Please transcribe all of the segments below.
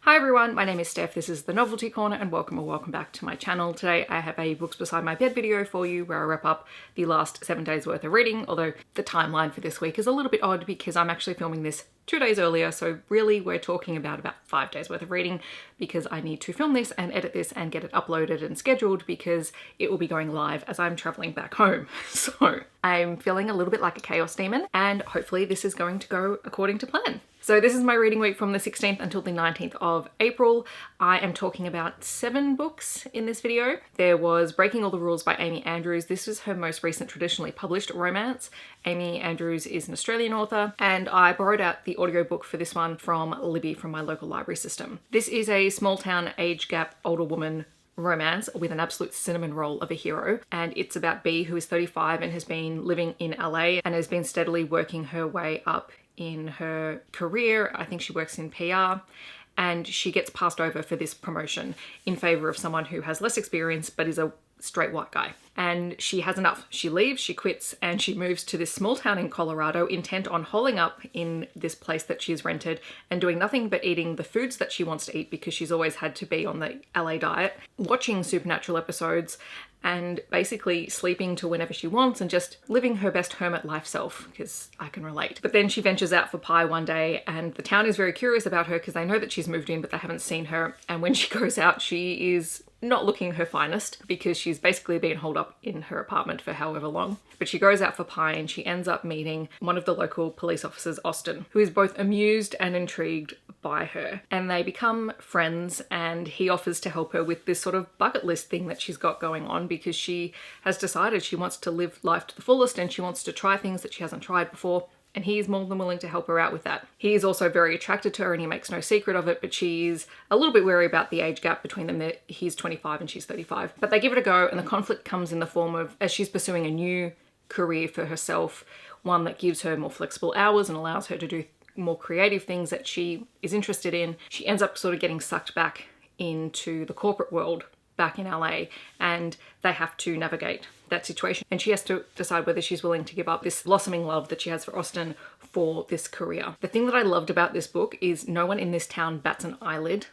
Hi everyone, my name is Steph, this is the Novelty Corner and welcome back to my channel. Today I have a Books Beside My Bed video for you where I wrap up the last 7 days worth of reading, although the timeline for this week is a little bit odd because I'm actually filming this 2 days earlier, so really we're talking about 5 days worth of reading because I need to film this and edit this and get it uploaded and scheduled because it will be going live as I'm traveling back home. So I'm feeling a little bit like a chaos demon and hopefully this is going to go according to plan. So this is my reading week from the 16th until the 19th of April. I am talking about 7 books in this video. There was Breaking All the Rules by Amy Andrews. This is her most recent traditionally published romance. Amy Andrews is an Australian author and I borrowed out the audiobook for this one from Libby from my local library system. This is a small town age gap older woman romance with an absolute cinnamon roll of a hero, and it's about Bea, who is 35 and has been living in LA and has been steadily working her way up in her career. I think she works in PR, and she gets passed over for this promotion in favor of someone who has less experience but is a straight white guy. And she has enough. She leaves, she quits, and she moves to this small town in Colorado, intent on holing up in this place that she's rented and doing nothing but eating the foods that she wants to eat because she's always had to be on the LA diet, watching supernatural episodes and basically sleeping to whenever she wants and just living her best hermit life self, because I can relate. But then she ventures out for pie one day and the town is very curious about her because they know that she's moved in but they haven't seen her, and when she goes out she is not looking her finest because she's basically been holed up in her apartment for however long. But she goes out for pie and she ends up meeting one of the local police officers, Austin, who is both amused and intrigued by her. And they become friends and he offers to help her with this sort of bucket list thing that she's got going on because she has decided she wants to live life to the fullest and she wants to try things that she hasn't tried before. And he is more than willing to help her out with that. He is also very attracted to her and he makes no secret of it, but she's a little bit wary about the age gap between them. He's 25 and she's 35. But they give it a go, and the conflict comes in the form of, as she's pursuing a new career for herself, one that gives her more flexible hours and allows her to do more creative things that she is interested in, she ends up sort of getting sucked back into the corporate world back in LA, and they have to navigate that situation. And she has to decide whether she's willing to give up this blossoming love that she has for Austin for this career. The thing that I loved about this book is no one in this town bats an eyelid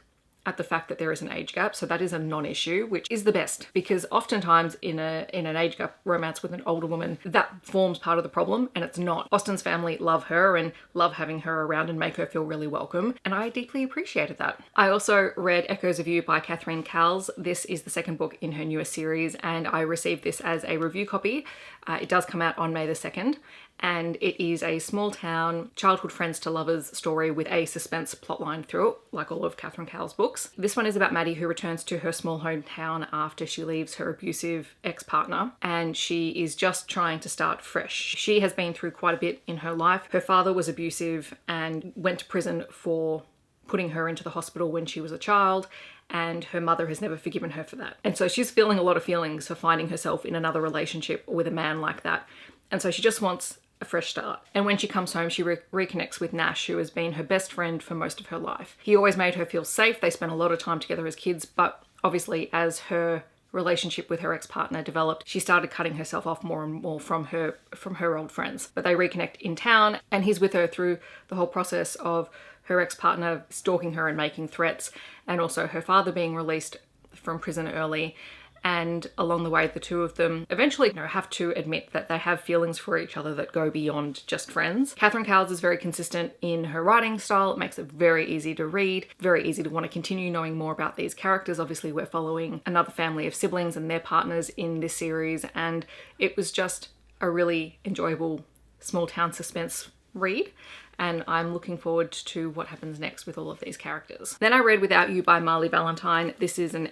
at the fact that there is an age gap, so that is a non-issue, which is the best, because oftentimes in an age gap romance with an older woman, that forms part of the problem, and it's not. Austin's family love her and love having her around and make her feel really welcome, and I deeply appreciated that. I also read Echoes of You by Cowles. This is the second book in her newest series, and I received this as a review copy. It does come out on May the 2nd, and it is a small town, childhood friends to lovers story with a suspense plotline through it, like all of Cowles' books. This one is about Maddie, who returns to her small hometown after she leaves her abusive ex-partner, and she is just trying to start fresh. She has been through quite a bit in her life. Her father was abusive and went to prison for putting her into the hospital when she was a child, and her mother has never forgiven her for that. And so she's feeling a lot of feelings for finding herself in another relationship with a man like that. And so she just wants a fresh start. And when she comes home, she reconnects with Nash, who has been her best friend for most of her life. He always made her feel safe. They spent a lot of time together as kids, but obviously as her relationship with her ex-partner developed, she started cutting herself off more and more from her old friends. But they reconnect in town, and he's with her through the whole process of her ex-partner stalking her and making threats, and also her father being released from prison early. And along the way, the two of them eventually have to admit that they have feelings for each other that go beyond just friends. Cowles is very consistent in her writing style. It makes it very easy to read, very easy to want to continue knowing more about these characters. Obviously, we're following another family of siblings and their partners in this series, and it was just a really enjoyable small town suspense read. And I'm looking forward to what happens next with all of these characters. Then I read Without You by Marley Valentine. This is an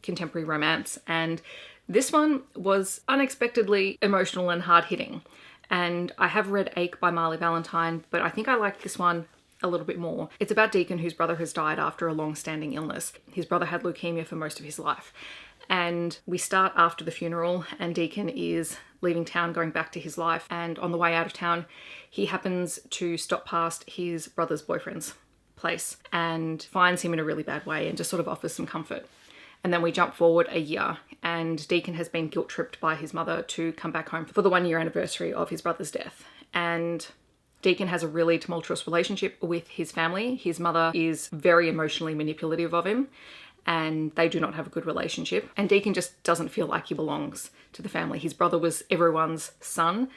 contemporary romance, and this one was unexpectedly emotional and hard-hitting. And I have read Ache by Marley Valentine, but I think I liked this one a little bit more. It's about Deacon, whose brother has died after a long-standing illness. His brother had leukemia for most of his life. And we start after the funeral, and Deacon is leaving town, going back to his life, and on the way out of town he happens to stop past his brother's boyfriend's place and finds him in a really bad way and just sort of offers some comfort. And then we jump forward a year, and Deacon has been guilt-tripped by his mother to come back home for the 1-year anniversary of his brother's death. And Deacon has a really tumultuous relationship with his family. His mother is very emotionally manipulative of him, and they do not have a good relationship. And Deacon just doesn't feel like he belongs to the family. His brother was everyone's son,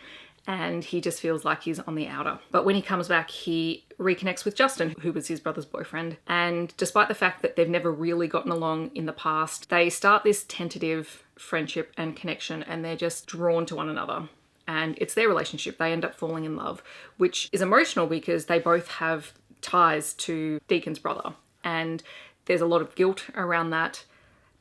and he just feels like he's on the outer. But when he comes back, he reconnects with Justin, who was his brother's boyfriend. And despite the fact that they've never really gotten along in the past, they start this tentative friendship and connection, and they're just drawn to one another. And it's their relationship. They end up falling in love, which is emotional because they both have ties to Deacon's brother. And there's a lot of guilt around that.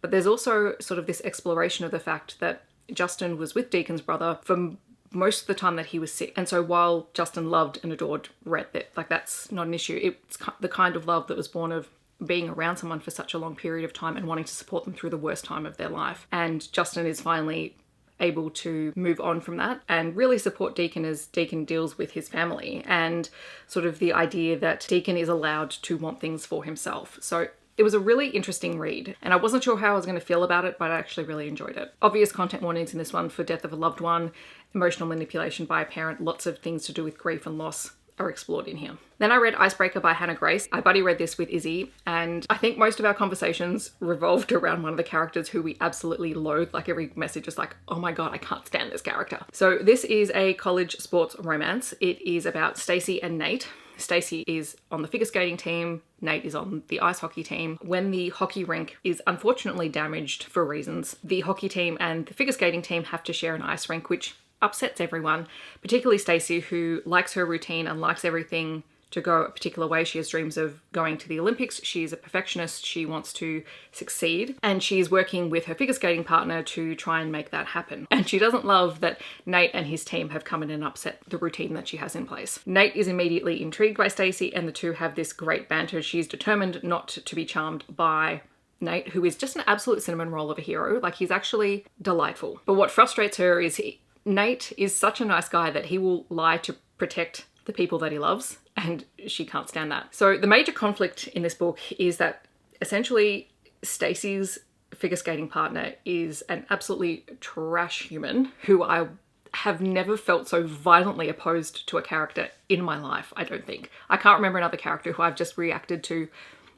But there's also sort of this exploration of the fact that Justin was with Deacon's brother for most of the time that he was sick. And so while Justin loved and adored Rath, that's not an issue. It's the kind of love that was born of being around someone for such a long period of time and wanting to support them through the worst time of their life. And Justin is finally able to move on from that and really support Deacon as Deacon deals with his family, and sort of the idea that Deacon is allowed to want things for himself. So it was a really interesting read, and I wasn't sure how I was going to feel about it, but I actually really enjoyed it. Obvious content warnings in this one for death of a loved one, emotional manipulation by a parent, lots of things to do with grief and loss are explored in here. Then I read Icebreaker by Hannah Grace. I buddy read this with Izzy, and I think most of our conversations revolved around one of the characters who we absolutely loathe. Like every message is like, oh my God, I can't stand this character. So this is a college sports romance. It is about Stacey and Nate. Stacey is on the figure skating team, Nate is on the ice hockey team. When the hockey rink is unfortunately damaged for reasons, the hockey team and the figure skating team have to share an ice rink, which upsets everyone, particularly Stacey, who likes her routine and likes everything to go a particular way. She has dreams of going to the Olympics. She's a perfectionist. She wants to succeed, and she's working with her figure skating partner to try and make that happen. And she doesn't love that Nate and his team have come in and upset the routine that she has in place. Nate is immediately intrigued by Stacey, and the two have this great banter. She's determined not to be charmed by Nate, who is just an absolute cinnamon roll of a hero. Like, he's actually delightful. But what frustrates her is Nate is such a nice guy that he will lie to protect the people that he loves, and she can't stand that. So the major conflict in this book is that essentially Stacey's figure skating partner is an absolutely trash human who I have never felt so violently opposed to a character in my life, I don't think. I can't remember another character who I've just reacted to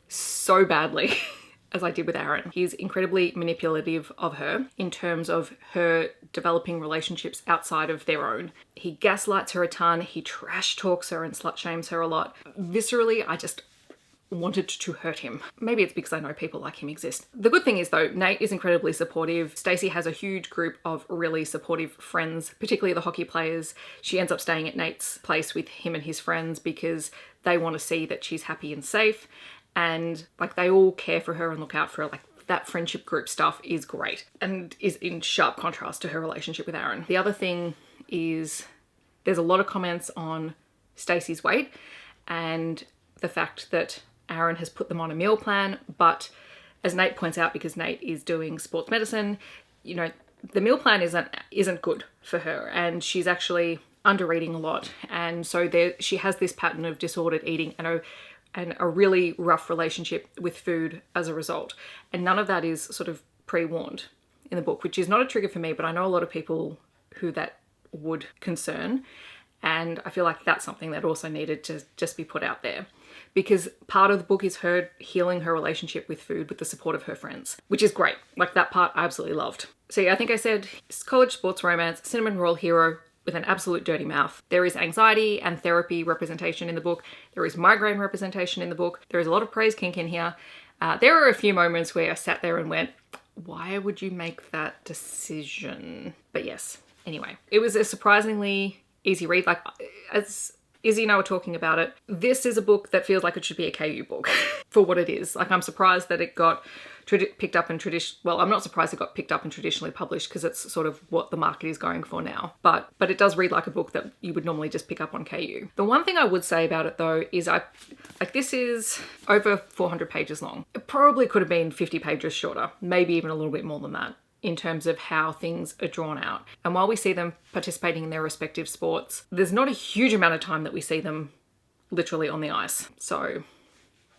so badly as I did with Aaron. He's incredibly manipulative of her in terms of her developing relationships outside of their own. He gaslights her a ton, he trash talks her and slut shames her a lot. Viscerally, I just wanted to hurt him. Maybe it's because I know people like him exist. The good thing is though, Nate is incredibly supportive. Stacey has a huge group of really supportive friends, particularly the hockey players. She ends up staying at Nate's place with him and his friends because they want to see that she's happy and safe. And like, they all care for her and look out for her. Like, that friendship group stuff is great and is in sharp contrast to her relationship with Aaron. The other thing is there's a lot of comments on Stacey's weight and the fact that Aaron has put them on a meal plan, but as Nate points out, because Nate is doing sports medicine, you know, the meal plan isn't good for her, and she's actually under eating a lot. And so she has this pattern of disordered eating and a really rough relationship with food as a result. And none of that is sort of pre-warned in the book, which is not a trigger for me, but I know a lot of people who that would concern. And I feel like that's something that also needed to just be put out there, because part of the book is her healing her relationship with food with the support of her friends, which is great. Like, that part I absolutely loved. So yeah, I think I said it's college sports romance, cinnamon roll hero with an absolute dirty mouth. There is anxiety and therapy representation in the book. There is migraine representation in the book. There is a lot of praise kink in here. There are a few moments where I sat there and went, why would you make that decision? But yes, anyway, it was a surprisingly easy read. Like, as Izzy and I were talking about it, this is a book that feels like it should be a KU book for what it is. Like, I'm surprised that it got picked up and well, I'm not surprised it got picked up and traditionally published, because it's sort of what the market is going for now. But it does read like a book that you would normally just pick up on KU. The one thing I would say about it though is this is over 400 pages long. It probably could have been 50 pages shorter, maybe even a little bit more than that, in terms of how things are drawn out. And while we see them participating in their respective sports, there's not a huge amount of time that we see them literally on the ice. So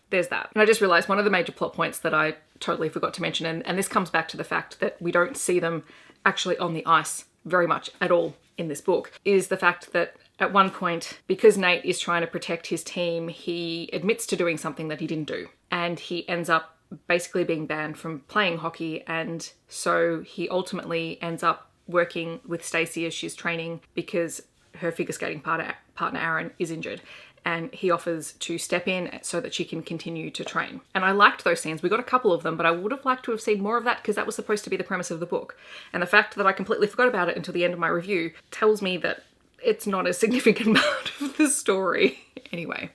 there's that. And I just realized one of the major plot points that I totally forgot to mention, and this comes back to the fact that we don't see them actually on the ice very much at all in this book, is the fact that At one point, because Nate is trying to protect his team, he admits to doing something that he didn't do. And he ends up basically being banned from playing hockey. And so he ultimately ends up working with Stacey as she's training because her figure skating partner Aaron is injured. And he offers to step in so that she can continue to train. And I liked those scenes. We got a couple of them, but I would have liked to have seen more of that because that was supposed to be the premise of the book. And the fact that I completely forgot about it until the end of my review tells me that it's not a significant part of the story. Anyway,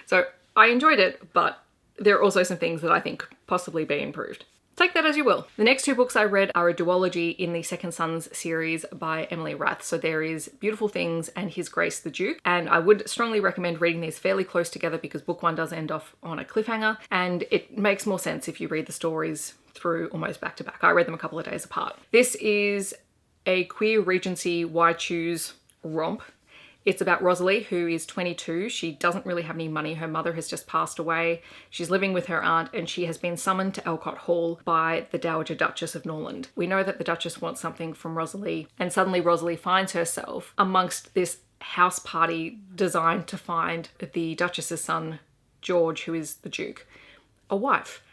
so I enjoyed it, but there are also some things that I think could possibly be improved. Take that as you will. The next two books I read are a duology in the Second Sons series by Emily Rath. So there is Beautiful Things and His Grace the Duke. And I would strongly recommend reading these fairly close together because book one does end off on a cliffhanger. And it makes more sense if you read the stories through almost back to back. I read them a couple of days apart. This is a queer Regency Why Choose romp. It's about Rosalie, who is 22. She doesn't really have any money. Her mother has just passed away. She's living with her aunt and she has been summoned to Elcott Hall by the Dowager Duchess of Norland. We know that the Duchess wants something from Rosalie, and suddenly Rosalie finds herself amongst this house party designed to find the Duchess's son, George, who is the Duke, a wife.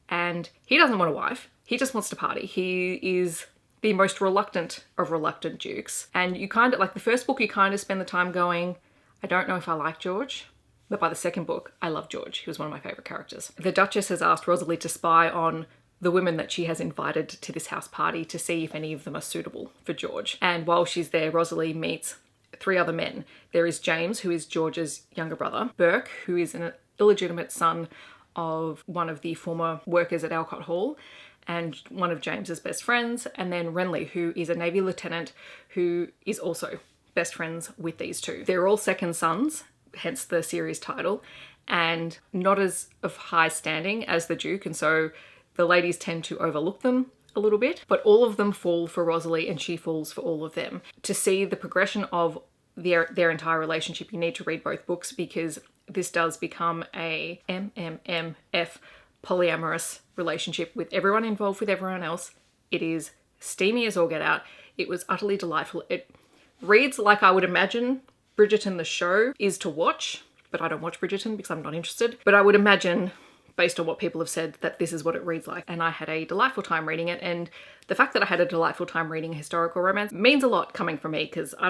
And he doesn't want a wife. He just wants to party. He is the most reluctant of reluctant dukes. And you kind of, like the first book, you kind of spend the time going, I don't know if I like George. But by the second book, I love George. He was one of my favourite characters. The Duchess has asked Rosalie to spy on the women that she has invited to this house party to see if any of them are suitable for George. And while she's there, Rosalie meets three other men. There is James, who is George's younger brother, Burke, who is an illegitimate son of one of the former workers at Elcott Hall, and one of James's best friends, and then Renly, who is a Navy lieutenant who is also best friends with these two. They're all second sons, hence the series title, and not as of high standing as the Duke, and so the ladies tend to overlook them a little bit, but all of them fall for Rosalie and she falls for all of them. To see the progression of their entire relationship, you need to read both books because this does become a MMMF polyamorous relationship with everyone involved with everyone else. It is steamy as all get out. It was utterly delightful. It reads like I would imagine Bridgerton the show is to watch, but I don't watch Bridgerton because I'm not interested. But I would imagine, based on what people have said, that this is what it reads like. And I had a delightful time reading it. And the fact that I had a delightful time reading a historical romance means a lot coming from me because I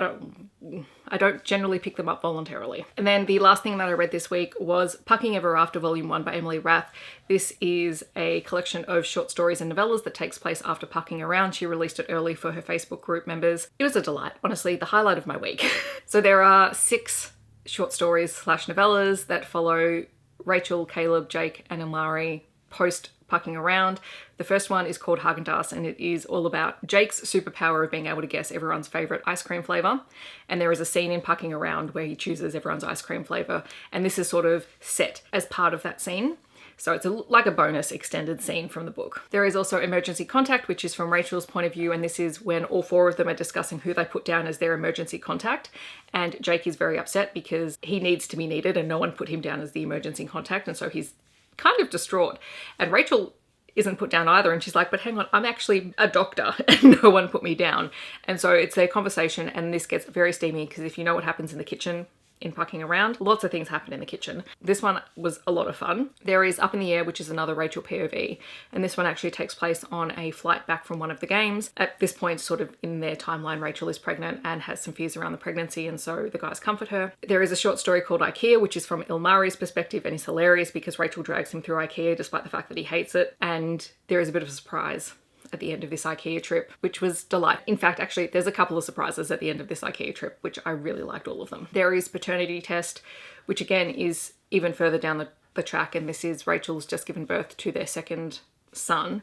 don't generally pick them up voluntarily. And then the last thing that I read this week was Pucking Ever After Volume 1 by Emily Rath. This is a collection of short stories and novellas that takes place after Pucking Around. She released it early for her Facebook group members. It was a delight, honestly, the highlight of my week. So there are 6 short stories / novellas that follow Rachel, Caleb, Jake, and Ilmari post Pucking Around. The first one is called Haagen-Dazs and it is all about Jake's superpower of being able to guess everyone's favourite ice cream flavour. And there is a scene in Pucking Around where he chooses everyone's ice cream flavour, and this is sort of set as part of that scene. So it's like a bonus extended scene from the book. There is also Emergency Contact, which is from Rachel's point of view, and this is when all 4 of them are discussing who they put down as their emergency contact. And Jake is very upset because he needs to be needed and no one put him down as the emergency contact, and so he's kind of distraught. And Rachel isn't put down either, and she's like, but hang on, I'm actually a doctor and no one put me down. And so it's their conversation, and this gets very steamy because if you know what happens in the kitchen in Pucking Around, lots of things happen in the kitchen. This one was a lot of fun. There is Up in the Air, which is another Rachel POV, and this one actually takes place on a flight back from one of the games. At this point, sort of in their timeline, Rachel is pregnant and has some fears around the pregnancy, and so the guys comfort her. There is a short story called IKEA, which is from Ilmari's perspective, and is hilarious because Rachel drags him through IKEA despite the fact that he hates it, and there is a bit of a surprise at the end of this IKEA trip, which was delightful. In fact, actually, there's a couple of surprises at the end of this IKEA trip, which I really liked all of them. There is Paternity Test, which again is even further down the track, and this is Rachel's just given birth to their second son,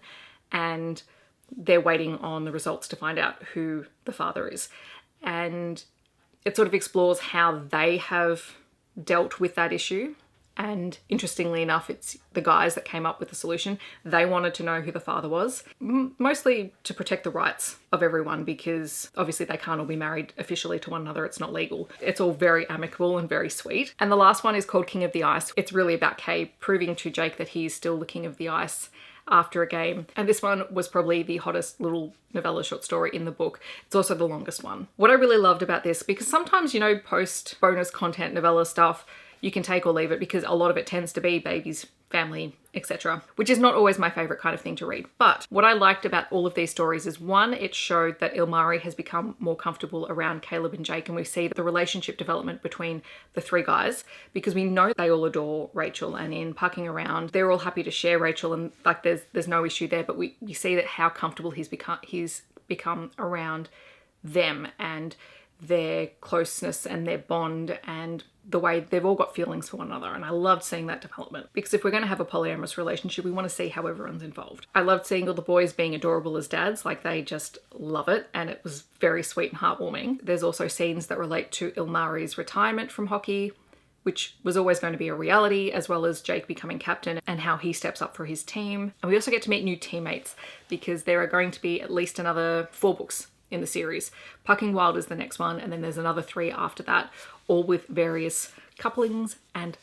and they're waiting on the results to find out who the father is. And it sort of explores how they have dealt with that issue. And interestingly enough, it's the guys that came up with the solution. They wanted to know who the father was, mostly to protect the rights of everyone because obviously they can't all be married officially to one another. It's not legal. It's all very amicable and very sweet. And the last one is called King of the Ice. It's really about Kay proving to Jake that he's still the king of the ice after a game. And this one was probably the hottest little novella short story in the book. It's also the longest one. What I really loved about this, because sometimes, you know, post bonus content novella stuff, you can take or leave it because a lot of it tends to be babies, family, etc., which is not always my favorite kind of thing to read. But what I liked about all of these stories is, one, it showed that Ilmari has become more comfortable around Caleb and Jake, and we see the relationship development between the three guys, because we know they all adore Rachel, and in Pucking Around, they're all happy to share Rachel, and like there's no issue there, but we see that how comfortable he's become around them and their closeness and their bond and the way they've all got feelings for one another. And I loved seeing that development, because if we're going to have a polyamorous relationship, we want to see how everyone's involved. I loved seeing all the boys being adorable as dads, like they just love it, and it was very sweet and heartwarming. There's also scenes that relate to Ilmari's retirement from hockey, which was always going to be a reality, as well as Jake becoming captain and how he steps up for his team. And we also get to meet new teammates, because there are going to be at least another 4 books in the series. Pucking Wild is the next one, and then there's another 3 after that, all with various couplings, and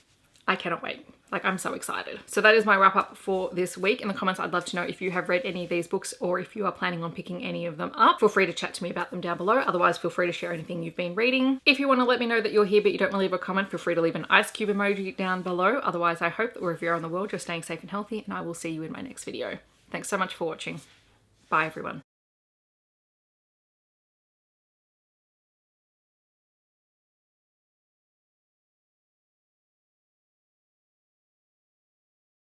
I cannot wait. Like, I'm so excited. So that is my wrap up for this week. In the comments, I'd love to know if you have read any of these books, or if you are planning on picking any of them up. Feel free to chat to me about them down below. Otherwise, feel free to share anything you've been reading. If you want to let me know that you're here but you don't want to leave a comment, feel free to leave an ice cube emoji down below. Otherwise, I hope that wherever you're in the world, you're staying safe and healthy, and I will see you in my next video. Thanks so much for watching. Bye, everyone.